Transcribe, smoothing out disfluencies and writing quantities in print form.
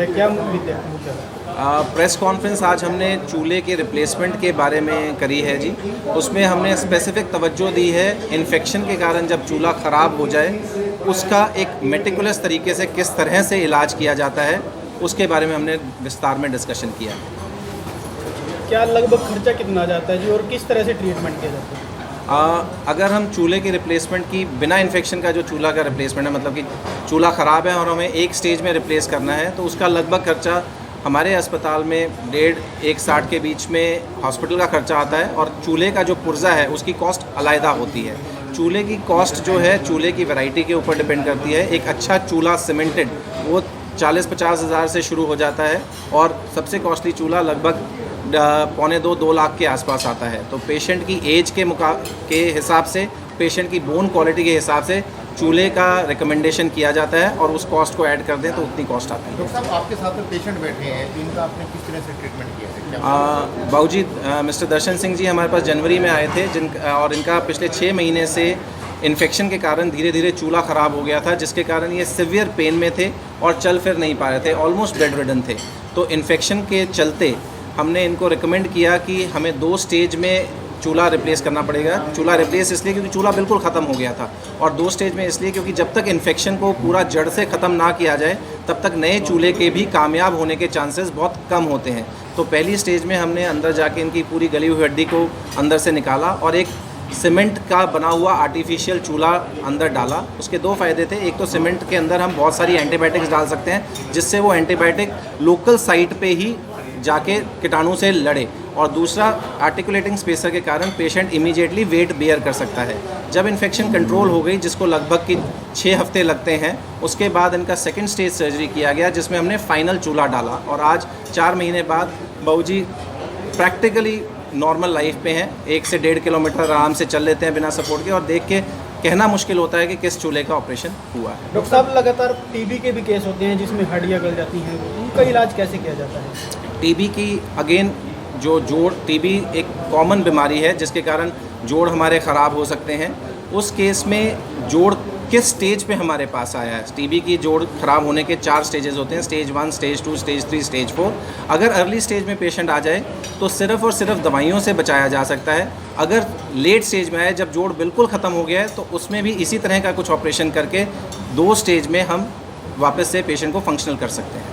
है, क्या मुद्दे मुद्दा है? प्रेस कॉन्फ्रेंस आज हमने चूल्हे के रिप्लेसमेंट के बारे में करी है जी। उसमें हमने स्पेसिफिक तवज्जो दी है इन्फेक्शन के कारण जब चूल्हा ख़राब हो जाए उसका एक मेटिकुलस तरीके से किस तरह से इलाज किया जाता है, उसके बारे में हमने विस्तार में डिस्कशन किया। क्या लगभग खर्चा कितना आ जाता है जी, और किस तरह से ट्रीटमेंट किया जाता है? अगर हम चूल्हे की रिप्लेसमेंट की बिना इन्फेक्शन का जो चूल्हा का रिप्लेसमेंट है, मतलब कि चूल्हा ख़राब है और हमें एक स्टेज में रिप्लेस करना है, तो उसका लगभग खर्चा हमारे अस्पताल में 1.5-1.60 के बीच में हॉस्पिटल का खर्चा आता है, और चूल्हे का जो पुर्जा है उसकी कॉस्ट अलहदा होती है। चूल्हे की कॉस्ट जो है चूल्हे की वैरायटी के ऊपर डिपेंड करती है। एक अच्छा चूल्हा सीमेंटेड वो 40-50 हज़ार से शुरू हो जाता है, और सबसे कॉस्टली चूल्हा लगभग 2.25-2 लाख के आसपास आता है। तो पेशेंट की एज के हिसाब से, पेशेंट की बोन क्वालिटी के हिसाब से चूल्हे का रिकमेंडेशन किया जाता है, और उस कॉस्ट को ऐड कर दें तो उतनी कॉस्ट आती है। डॉक्टर साहब, आपके साथ में पेशेंट बैठे हैं, इनका आपने किस तरह से ट्रीटमेंट किया है? बाबूजी मिस्टर दर्शन सिंह जी हमारे पास जनवरी में आए थे, और इनका पिछले 6 महीने से इन्फेक्शन के कारण धीरे धीरे चूल्हा ख़राब हो गया था, जिसके कारण ये सिवियर पेन में थे और चल फिर नहीं पा रहे थे, ऑलमोस्ट बेड रिडन थे। तो इन्फेक्शन के चलते हमने इनको रिकमेंड किया कि हमें 2 स्टेज में चूल्हा रिप्लेस करना पड़ेगा। चूल्हा रिप्लेस इसलिए क्योंकि चूल्हा बिल्कुल ख़त्म हो गया था, और 2 स्टेज में इसलिए क्योंकि जब तक इन्फेक्शन को पूरा जड़ से ख़त्म ना किया जाए तब तक नए चूल्हे के भी कामयाब होने के चांसेस बहुत कम होते हैं। तो पहली स्टेज में हमने अंदर जाके इनकी पूरी गली हुई हड्डी को अंदर से निकाला और एक सीमेंट का बना हुआ आर्टिफिशियल चूल्हा अंदर डाला। उसके 2 फ़ायदे थे। एक तो सीमेंट के अंदर हम बहुत सारी एंटीबायोटिक्स डाल सकते हैं, जिससे वो एंटीबायोटिक लोकल साइट पे ही जाके कीटाणु से लड़े, और दूसरा आर्टिकुलेटिंग स्पेसर के कारण पेशेंट इमीडिएटली वेट बेयर कर सकता है। जब इन्फेक्शन कंट्रोल हो गई, जिसको लगभग कि 6 हफ्ते लगते हैं, उसके बाद इनका सेकंड स्टेज सर्जरी किया गया, जिसमें हमने फाइनल चूल्हा डाला, और आज 4 महीने बाद बाबूजी प्रैक्टिकली नॉर्मल लाइफ पे हैं। 1 से 1.5 किलोमीटर आराम से चल लेते हैं बिना सपोर्ट के, और देख के कहना मुश्किल होता है कि किस चूल्हे का ऑपरेशन हुआ है। डॉक्टर साहब, लगातार टीबी के भी केस होते हैं जिसमें हड्डियाँ गल जाती हैं, उनका इलाज कैसे किया जाता है? टीबी की अगेन जो जोड़, टीबी एक कॉमन बीमारी है जिसके कारण जोड़ हमारे ख़राब हो सकते हैं। उस केस में जोड़ किस स्टेज पे हमारे पास आया है, टीबी की जोड़ ख़राब होने के 4 स्टेजेस होते हैं, स्टेज 1, स्टेज 2, स्टेज 3, स्टेज 4। अगर अर्ली स्टेज में पेशेंट आ जाए तो सिर्फ़ और सिर्फ दवाइयों से बचाया जा सकता है। अगर लेट स्टेज में आए, जब जोड़ बिल्कुल ख़त्म हो गया है, तो उसमें भी इसी तरह का कुछ ऑपरेशन करके 2 स्टेज में हम वापस से पेशेंट को फंक्शनल कर सकते हैं।